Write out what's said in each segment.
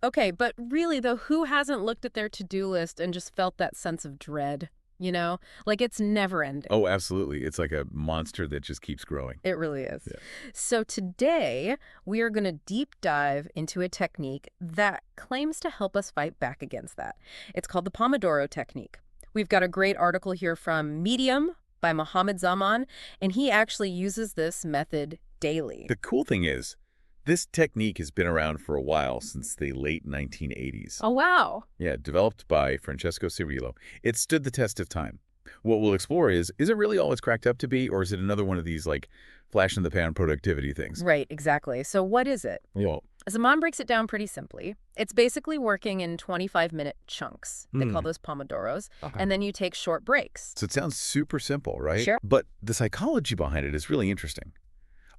Okay, but really, though, who hasn't looked at their to-do list and just felt that sense of dread, you know? Like, it's never ending. Oh, absolutely. It's like a monster that just keeps growing. It really is. Yeah. So today, we are going to deep dive into a technique that claims to help us fight back against that. It's called the Pomodoro Technique. We've got a great article here from Medium by Mohammed Zaman, and he actually uses this method daily. The cool thing is, this technique has been around for a while, since the late 1980s. Oh, wow. Yeah, developed by Francesco Cirillo. It stood the test of time. What we'll explore is it really all it's cracked up to be, or is it another one of these, like, flash-in-the-pan productivity things? Right, exactly. So what is it? Well, Zaman breaks it down pretty simply. It's basically working in 25-minute chunks. They call Hmm. those Pomodoros. Okay. And then you take short breaks. So it sounds super simple, right? Sure. But the psychology behind it is really interesting.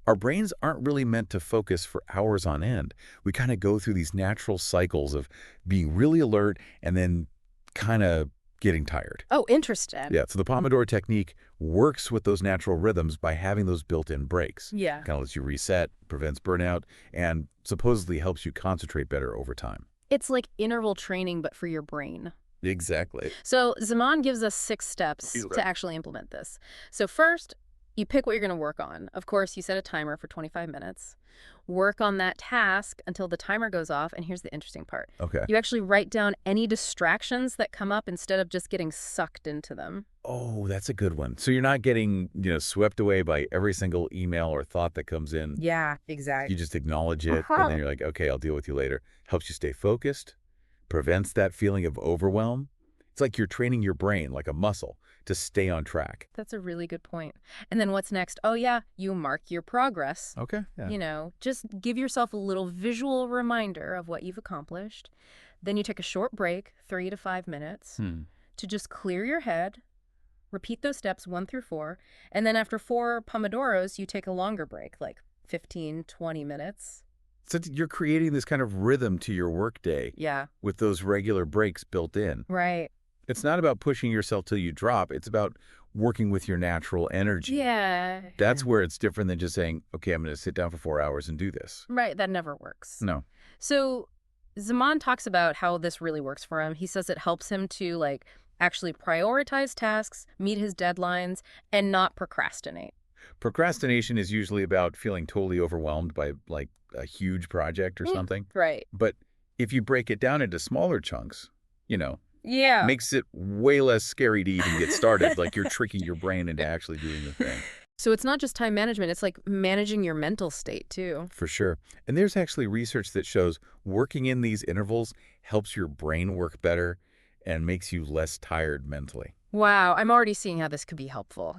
Our brains aren't really meant to focus for hours on end. We kind of go through these natural cycles of being really alert and then kind of getting tired. Oh, interesting. Yeah, so the Pomodoro Technique works with those natural rhythms by having those built-in breaks. Yeah. Kind of lets you reset, prevents burnout, and supposedly helps you concentrate better over time. It's like interval training, but for your brain. Exactly. So Zaman gives us 6 steps Okay. to actually implement this. So first, you pick what you're going to work on. Of course, you set a timer for 25 minutes. Work on that task until the timer goes off. And here's the interesting part. Okay. You actually write down any distractions that come up instead of just getting sucked into them. Oh, that's a good one. So you're not getting, swept away by every single email or thought that comes in. Yeah, exactly. You just acknowledge it, and then you're like, okay, I'll deal with you later. Helps you stay focused, prevents that feeling of overwhelm. It's like you're training your brain like a muscle to stay on track. That's a really good point. And then what's next? Oh, yeah, you mark your progress. Okay. Yeah. Just give yourself a little visual reminder of what you've accomplished. Then you take a short break, 3 to 5 minutes, to just clear your head. Repeat those steps 1 through 4. And then after 4 Pomodoros, you take a longer break, like 15, 20 minutes. So you're creating this kind of rhythm to your workday Yeah. with those regular breaks built in. Right. It's not about pushing yourself till you drop. It's about working with your natural energy. Yeah. That's where it's different than just saying, okay, I'm going to sit down for 4 hours and do this. Right. That never works. No. So Zaman talks about how this really works for him. He says it helps him to actually prioritize tasks, meet his deadlines, and not procrastinate. Procrastination is usually about feeling totally overwhelmed by like a huge project or something. Right. But if you break it down into smaller chunks, Yeah. makes it way less scary to even get started. Like you're tricking your brain into actually doing the thing. So it's not just time management, it's like managing your mental state too. For sure. And there's actually research that shows working in these intervals helps your brain work better and makes you less tired mentally. Wow, I'm already seeing how this could be helpful,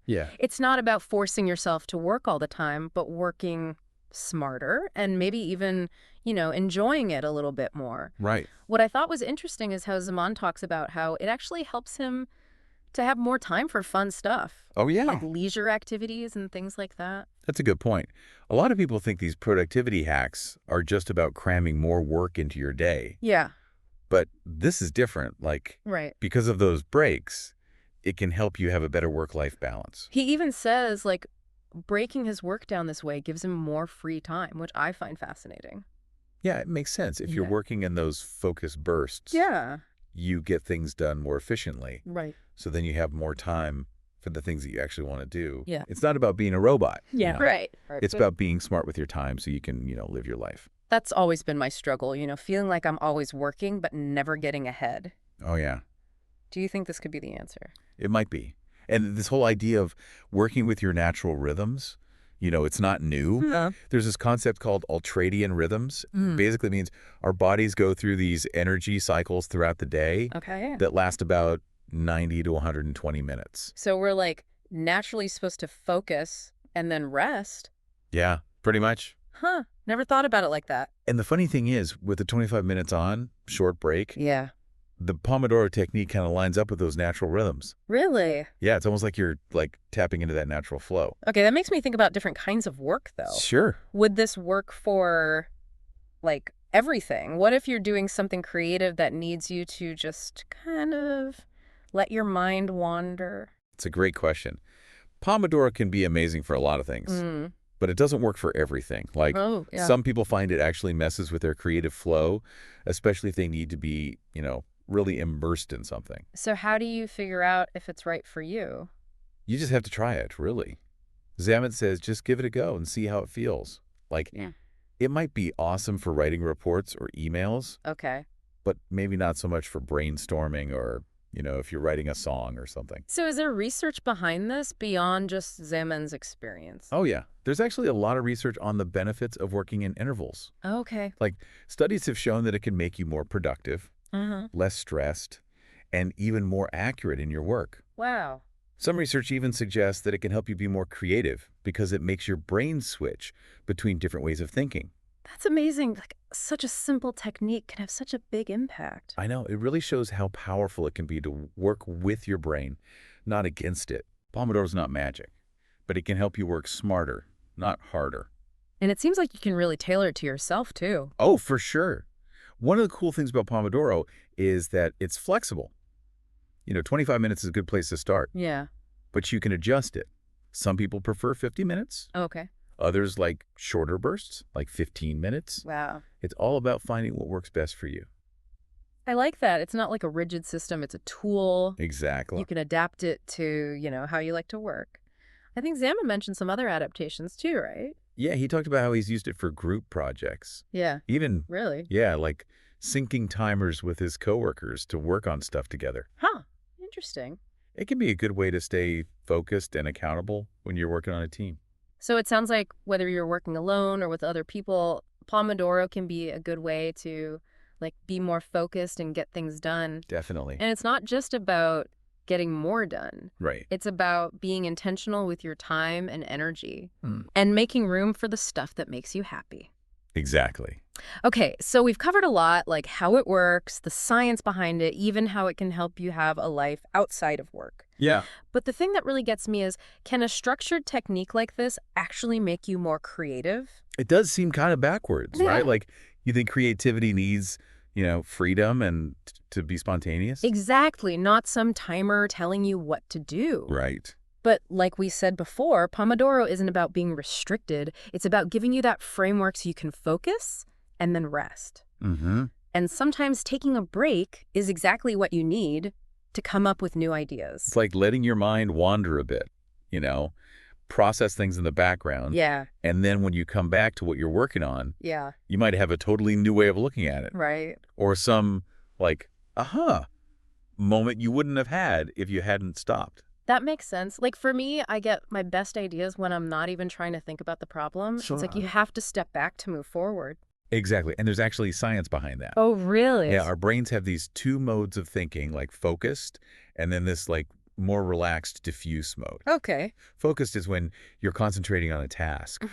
Yeah. It's not about forcing yourself to work all the time, but working smarter and maybe even, enjoying it a little bit more. Right. What I thought was interesting is how Zaman talks about how it actually helps him to have more time for fun stuff, Oh, yeah. like leisure activities and things like that. That's a good point. A lot of people think these productivity hacks are just about cramming more work into your day. Yeah, But this is different. Like, right. because of those breaks, it can help you have a better work-life balance. He even says, breaking his work down this way gives him more free time, which I find fascinating. Yeah, it makes sense. If you're Yeah. working in those focus bursts, Yeah. you get things done more efficiently. Right. So then you have more time for the things that you actually want to do. Yeah. It's not about being a robot. Right. It's about being smart with your time so you can, live your life. That's always been my struggle, feeling like I'm always working but never getting ahead. Oh, yeah. Do you think this could be the answer? It might be. And this whole idea of working with your natural rhythms, it's not new. Yeah. There's this concept called ultradian rhythms. Mm. Basically means our bodies go through these energy cycles throughout the day Okay. that last about 90 to 120 minutes. So we're naturally supposed to focus and then rest? Yeah, pretty much. Huh. Never thought about it like that. And the funny thing is, with the 25 minutes on, short break, Yeah. the Pomodoro Technique kind of lines up with those natural rhythms. Really? Yeah, it's almost like you're tapping into that natural flow. Okay, that makes me think about different kinds of work, though. Sure. Would this work for, everything? What if you're doing something creative that needs you to just kind of let your mind wander? It's a great question. Pomodoro can be amazing for a lot of things. Mm. but it doesn't work for everything. Like, Oh, yeah. some people find it actually messes with their creative flow, especially if they need to be, really immersed in something. So how do you figure out if it's right for you? You just have to try it, really. Zamet says just give it a go and see how it feels. Like, Yeah. it might be awesome for writing reports or emails, Okay. but maybe not so much for brainstorming or, if you're writing a song or something. So is there research behind this beyond just Zeman's experience? Oh, yeah. There's actually a lot of research on the benefits of working in intervals. Okay. Like, studies have shown that it can make you more productive, Uh-huh. less stressed, and even more accurate in your work. Wow. Some research even suggests that it can help you be more creative because it makes your brain switch between different ways of thinking. That's amazing. Like, such a simple technique can have such a big impact. I know, it really shows how powerful it can be to work with your brain, not against it. Pomodoro's not magic, but it can help you work smarter, not harder. And it seems like you can really tailor it to yourself, too. Oh, for sure. One of the cool things about Pomodoro is that it's flexible. 25 minutes is a good place to start, Yeah. but you can adjust it. Some people prefer 50 minutes. Okay. Others like shorter bursts, like 15 minutes. Wow. It's all about finding what works best for you. I like that. It's not like a rigid system. It's a tool. Exactly. You can adapt it to, how you like to work. I think Zaman mentioned some other adaptations too, right? Yeah, he talked about how he's used it for group projects. Yeah. Even, Really? yeah, like syncing timers with his coworkers to work on stuff together. Huh. Interesting. It can be a good way to stay focused and accountable when you're working on a team. So it sounds like whether you're working alone or with other people, Pomodoro can be a good way to be more focused and get things done. Definitely. And it's not just about getting more done. Right. It's about being intentional with your time and energy and making room for the stuff that makes you happy. Exactly. Okay, so we've covered a lot, like how it works, the science behind it, even how it can help you have a life outside of work. Yeah. But the thing that really gets me is, can a structured technique like this actually make you more creative? It does seem kind of backwards, Yeah. right? Like, you think creativity needs, freedom and to be spontaneous? Exactly, not some timer telling you what to do. Right. But like we said before, Pomodoro isn't about being restricted. It's about giving you that framework so you can focus and then rest. Mm-hmm. And sometimes taking a break is exactly what you need to come up with new ideas. It's like letting your mind wander a bit, process things in the background. Yeah, And then when you come back to what you're working on, yeah, you might have a totally new way of looking at it. right. Or some, aha moment you wouldn't have had if you hadn't stopped. That makes sense. Like for me, I get my best ideas when I'm not even trying to think about the problem. It's like you have to step back to move forward. Exactly. And there's actually science behind that. Oh, really? Yeah, our brains have these two modes of thinking, like focused, and then this more relaxed diffuse mode. Okay. Focused is when you're concentrating on a task,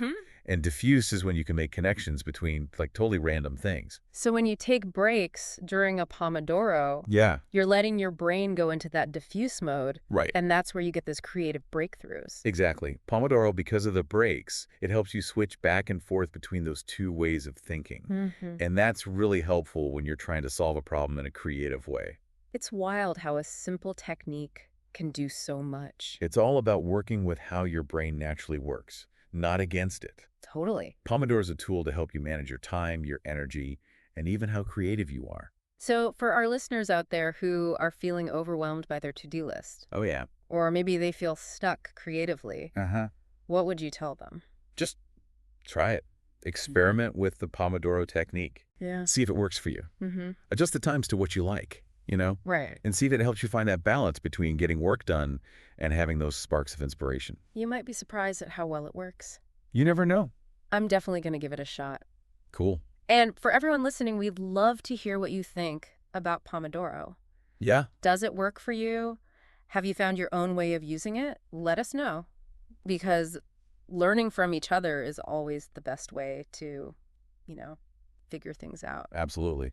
and diffuse is when you can make connections between totally random things. So when you take breaks during a Pomodoro, Yeah, you're letting your brain go into that diffuse mode, right. and that's where you get those creative breakthroughs. Exactly. Pomodoro, because of the breaks, it helps you switch back and forth between those two ways of thinking. And that's really helpful when you're trying to solve a problem in a creative way. It's wild how a simple technique can do so much. It's all about working with how your brain naturally works, not against it. Totally. Pomodoro is a tool to help you manage your time, your energy, and even how creative you are. So for our listeners out there who are feeling overwhelmed by their to-do list, Oh, yeah. or maybe they feel stuck creatively, what would you tell them? Just try it. Experiment with the Pomodoro technique. Yeah. See if it works for you. Adjust the times to what you like, Right. and see if it helps you find that balance between getting work done and having those sparks of inspiration. You might be surprised at how well it works. You never know. I'm definitely going to give it a shot. Cool. And for everyone listening, we'd love to hear what you think about Pomodoro. Yeah. Does it work for you? Have you found your own way of using it? Let us know, because learning from each other is always the best way to, figure things out. Absolutely.